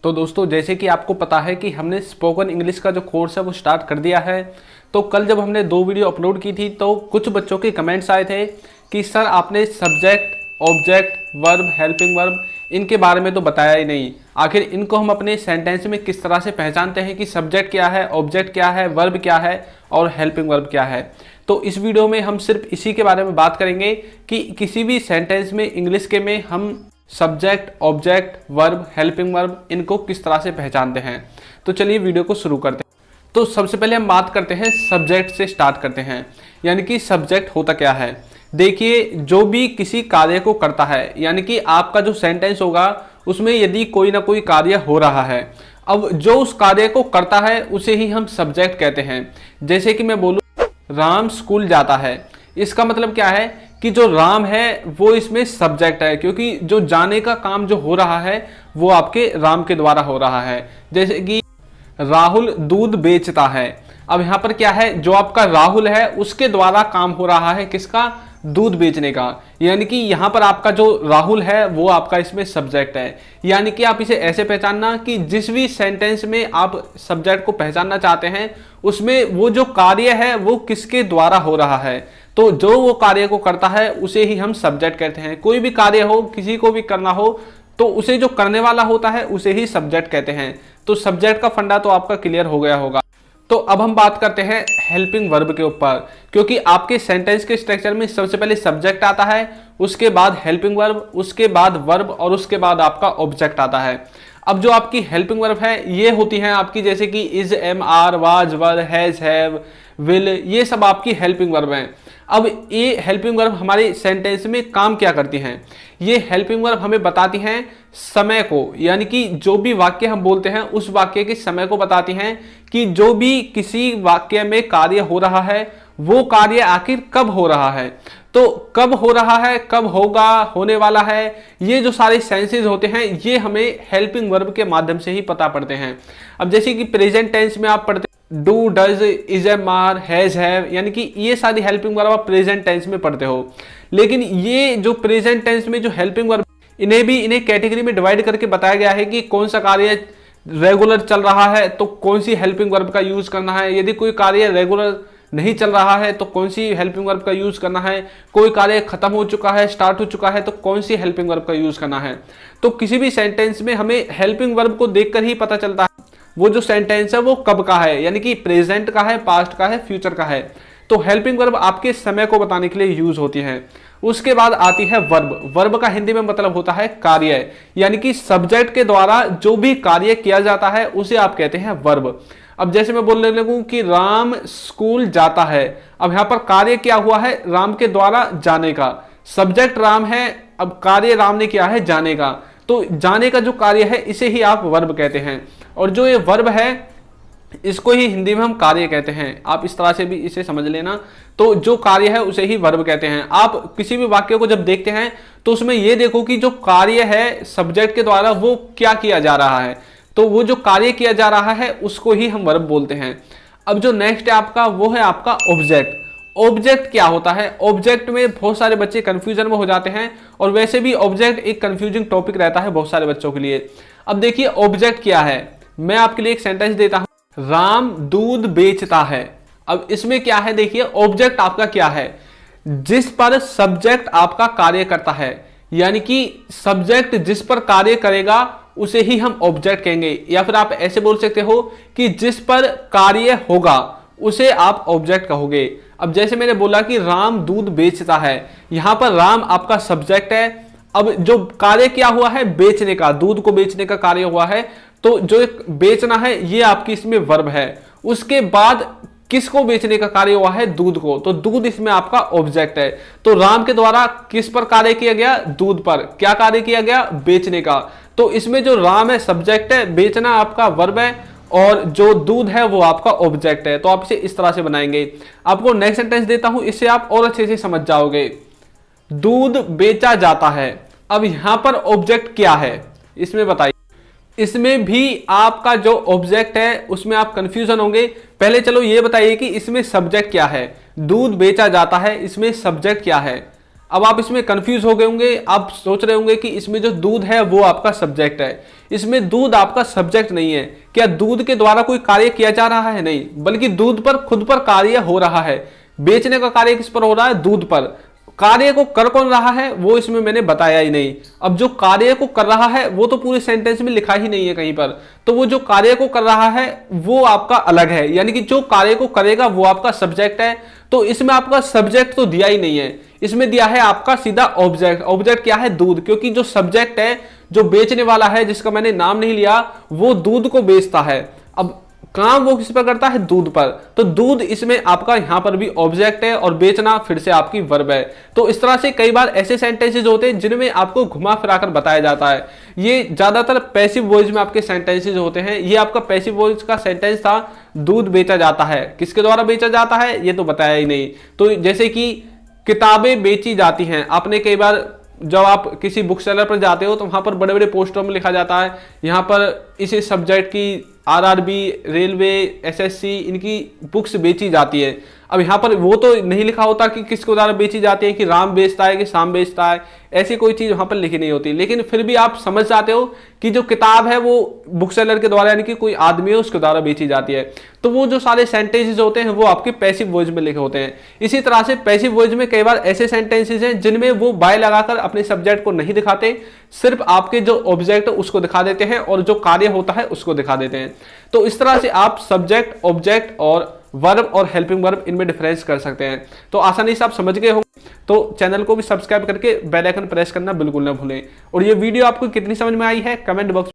तो दोस्तों जैसे कि आपको पता है कि हमने स्पोकन इंग्लिश का जो कोर्स है वो स्टार्ट कर दिया है। तो कल जब हमने 2 वीडियो अपलोड की थी तो कुछ बच्चों के कमेंट्स आए थे कि सर आपने subject, object, verb, helping verb इनके बारे में तो बताया ही नहीं। आखिर इनको हम अपने सेंटेंस में किस तरह से पहचानते हैं कि सब्जेक्ट क्या है, ऑब्जेक्ट क्या है, वर्ब क्या है और हेल्पिंग वर्ब क्या है। तो इस वीडियो में हम सिर्फ इसी के बारे में बात करेंगे कि किसी भी सेंटेंस में इंग्लिश के में हम subject, object, verb, helping verb इनको किस तरह से पहचानते हैं। तो चलिए वीडियो को शुरू करते हैं। तो सबसे पहले हम बात करते हैं सब्जेक्ट से स्टार्ट करते हैं, यानी कि सब्जेक्ट होता क्या है। देखिए, जो भी किसी कार्य को करता है, यानी कि आपका जो सेंटेंस होगा उसमें यदि कोई ना कोई कार्य हो रहा है, अब जो उस कार्य को करता है उसे ही हम सब्जेक्ट कहते हैं। जैसे कि मैं बोलूँ राम स्कूल जाता है, इसका मतलब क्या है कि जो राम है वो इसमें सब्जेक्ट है, क्योंकि जो जाने का काम जो हो रहा है वो आपके राम के द्वारा हो रहा है। जैसे कि राहुल दूध बेचता है, अब यहाँ पर क्या है, जो आपका राहुल है उसके द्वारा काम हो रहा है, किसका, दूध बेचने का। यानी कि यहाँ पर आपका जो राहुल है वो आपका इसमें सब्जेक्ट है। यानी कि आप इसे ऐसे पहचानना कि जिस भी सेंटेंस में आप सब्जेक्ट को पहचानना चाहते हैं उसमें वो जो कार्य है वो किसके द्वारा हो रहा है, तो जो वो कार्य को करता है उसे ही हम सब्जेक्ट कहते हैं। कोई भी कार्य हो, किसी को भी करना हो, तो उसे जो करने वाला होता है उसे ही सब्जेक्ट कहते हैं। तो सब्जेक्ट का फंडा तो आपका क्लियर हो गया होगा। तो अब हम बात करते हैं हेल्पिंग वर्ब के ऊपर, क्योंकि आपके सेंटेंस के स्ट्रक्चर में सबसे पहले सब्जेक्ट आता है, उसके बाद हेल्पिंग वर्ब, उसके बाद वर्ब और उसके बाद आपका ऑब्जेक्ट आता है। अब जो आपकी हेल्पिंग वर्ब है ये होती हैं आपकी, जैसे कि is, am, are, was, were, has, have, will, ये सब आपकी हेल्पिंग वर्ब हैं। अब ये हेल्पिंग वर्ब हमारे सेंटेंस में काम क्या करती हैं, ये हेल्पिंग वर्ब हमें बताती हैं समय को, यानी कि जो भी वाक्य हम बोलते हैं उस वाक्य के समय को बताती हैं कि जो भी किसी वाक्य में कार्य हो रहा है वो कार्य आखिर कब हो रहा है। तो कब हो रहा है, कब होगा, होने वाला है, ये जो सारे सेंसेस होते हैं ये हमें हेल्पिंग वर्ब के माध्यम से ही पता पड़ते हैं। अब जैसे कि प्रेजेंट टेंस में आप पढ़ते do, does, is, am, are, has, have, यानी कि ये सारी हेल्पिंग वर्ब आप प्रेजेंट टेंस में पढ़ते हो। लेकिन ये जो प्रेजेंट टेंस में जो हेल्पिंग वर्ब इन्हें कैटेगरी में डिवाइड करके बताया गया है कि कौन सा कार्य रेगुलर चल रहा है तो कौन सी हेल्पिंग वर्ब का यूज करना है, यदि कोई कार्य रेगुलर नहीं चल रहा है तो कौन सी हेल्पिंग वर्ब का यूज करना है, कोई कार्य खत्म हो चुका है, स्टार्ट हो चुका है तो कौन सी हेल्पिंग वर्ब का यूज करना है। तो किसी भी सेंटेंस में हमें हेल्पिंग वर्ब को देखकर ही पता चलता है वो जो सेंटेंस है वो कब का है, यानी कि प्रेजेंट का है, पास्ट का है, फ्यूचर का है। तो हेल्पिंग वर्ब आपके समय को बताने के लिए यूज होती है। उसके बाद आती है वर्ब। वर्ब का हिंदी में मतलब होता है कार्य, यानी कि सब्जेक्ट के द्वारा जो भी कार्य किया जाता है उसे आप कहते हैं वर्ब। अब जैसे मैं बोलने लगूं कि राम स्कूल जाता है, अब यहां पर कार्य क्या हुआ है, राम के द्वारा जाने का, सब्जेक्ट राम है, अब कार्य राम ने किया है जाने का, तो जाने का जो कार्य है इसे ही आप वर्ब कहते हैं। और जो ये वर्ब है इसको ही हिंदी में हम कार्य कहते हैं, आप इस तरह से भी इसे समझ लेना। तो जो कार्य है उसे ही वर्ब कहते हैं। आप किसी भी वाक्य को जब देखते हैं तो उसमें ये देखो कि जो कार्य है सब्जेक्ट के द्वारा वो क्या किया जा रहा है, तो वो जो कार्य किया जा रहा है उसको ही हम वर्ब बोलते हैं। अब जो नेक्स्ट है आपका वो है आपका ऑब्जेक्ट। ऑब्जेक्ट क्या होता है, ऑब्जेक्ट में बहुत सारे बच्चे कंफ्यूजन में हो जाते हैं और वैसे भी ऑब्जेक्ट एक कंफ्यूजिंग टॉपिक रहता है बहुत सारे बच्चों के लिए। अब देखिए ऑब्जेक्ट क्या है, मैं आपके लिए एक सेंटेंस देता हूं, राम दूध बेचता है। अब इसमें क्या है, देखिए ऑब्जेक्ट आपका क्या है, जिस पर सब्जेक्ट आपका कार्य करता है, यानी कि सब्जेक्ट जिस पर कार्य करेगा उसे ही हम ऑब्जेक्ट कहेंगे। या फिर आप ऐसे बोल सकते हो कि जिस पर कार्य होगा उसे आप ऑब्जेक्ट कहोगे। अब जैसे मैंने बोला कि राम दूध बेचता है, यहां पर राम आपका सब्जेक्ट है। अब जो कार्य क्या हुआ है, बेचने का, दूध को बेचने का कार्य हुआ है, तो जो एक बेचना है ये आपकी इसमें वर्ब है। उसके बाद किसको बेचने का कार्य हुआ है, दूध को, तो दूध इसमें आपका ऑब्जेक्ट है। तो राम के द्वारा किस पर कार्य किया गया, दूध पर, क्या कार्य किया गया, बेचने का। तो इसमें जो राम है सब्जेक्ट है, बेचना आपका वर्ब है और जो दूध है वो आपका ऑब्जेक्ट है। तो आप इसे इस तरह से बनाएंगे। आपको नेक्स्ट सेंटेंस देता हूं, इससे आप और अच्छे से समझ जाओगे। दूध बेचा जाता है, अब यहां पर ऑब्जेक्ट क्या है इसमें बताइए। इसमें भी आपका जो ऑब्जेक्ट है उसमें आप कंफ्यूजन होंगे। पहले चलो ये बताइए कि इसमें सब्जेक्ट क्या है, दूध बेचा जाता है, इसमें सब्जेक्ट क्या है। अब आप इसमें कंफ्यूज हो गए होंगे, आप सोच रहे होंगे कि इसमें जो दूध है वो आपका सब्जेक्ट है। इसमें दूध आपका सब्जेक्ट नहीं है। क्या दूध के द्वारा कोई कार्य किया जा रहा है? नहीं, बल्कि दूध पर खुद पर कार्य हो रहा है। बेचने का कार्य किस पर हो रहा है? दूध पर। कार्य को कर कौन रहा है वो इसमें मैंने बताया ही नहीं। अब जो कार्य को कर रहा है वो तो पूरे सेंटेंस में लिखा ही नहीं है कहीं पर, तो वो जो कार्य को कर रहा है वो आपका अलग है, यानी कि जो कार्य को करेगा वो आपका सब्जेक्ट है। तो इसमें आपका सब्जेक्ट तो दिया ही नहीं है, इसमें दिया है आपका सीधा ऑब्जेक्ट। ऑब्जेक्ट क्या है? दूध, क्योंकि जो सब्जेक्ट है, जो बेचने वाला है, जिसका मैंने नाम नहीं लिया, वो दूध को बेचता है। अब काम वो किस पर करता है? दूध पर। तो दूध इसमें आपका यहां पर भी ऑब्जेक्ट है और बेचना फिर से आपकी वर्ब है। तो इस तरह से कई बार ऐसे सेंटेंसेस होते हैं जिनमें आपको घुमा फिराकर बताया जाता है। ये ज्यादातर पैसिव वॉइस में आपके सेंटेंसेस होते हैं। ये आपका पैसिव वॉइस का सेंटेंस था, दूध बेचा जाता है। किसके द्वारा बेचा जाता है ये तो बताया ही नहीं। तो जैसे कि किताबें बेची जाती हैं, आपने कई बार जब आप किसी बुक सेलर पर जाते हो तो वहां पर बड़े बड़े पोस्टरों में लिखा जाता है यहाँ पर इस सब्जेक्ट की आरआरबी, रेलवे, एसएससी, इनकी बुक्स बेची जाती है। अब यहाँ पर वो तो नहीं लिखा होता कि किसके द्वारा बेची जाती है, कि राम बेचता है कि श्याम बेचता है, ऐसी कोई चीज वहां पर लिखी नहीं होती। लेकिन फिर भी आप समझ जाते हो कि जो किताब है वो बुक सेलर के द्वारा, यानी कि कोई आदमी है उसके द्वारा बेची जाती है। तो वो जो सारे सेंटेंसेस होते हैं वो आपके पैसिव वॉइस में लिखे होते हैं। इसी तरह से पैसिव वॉइस में कई बार ऐसे सेंटेंसेस हैं जिनमें वो बाय लगाकर अपने सब्जेक्ट को नहीं दिखाते, सिर्फ आपके जो ऑब्जेक्ट है उसको दिखा देते हैं और जो कार्य होता है उसको दिखा देते हैं। तो इस तरह से आप सब्जेक्ट, ऑब्जेक्ट और वर्ब और हेल्पिंग वर्ब इनमें डिफरेंस कर सकते हैं। तो आसानी से आप समझ गए होंगे। तो चैनल को भी सब्सक्राइब करके बेल आइकन प्रेस करना बिल्कुल ना भूलें। और ये वीडियो आपको कितनी समझ में आई है कमेंट बॉक्स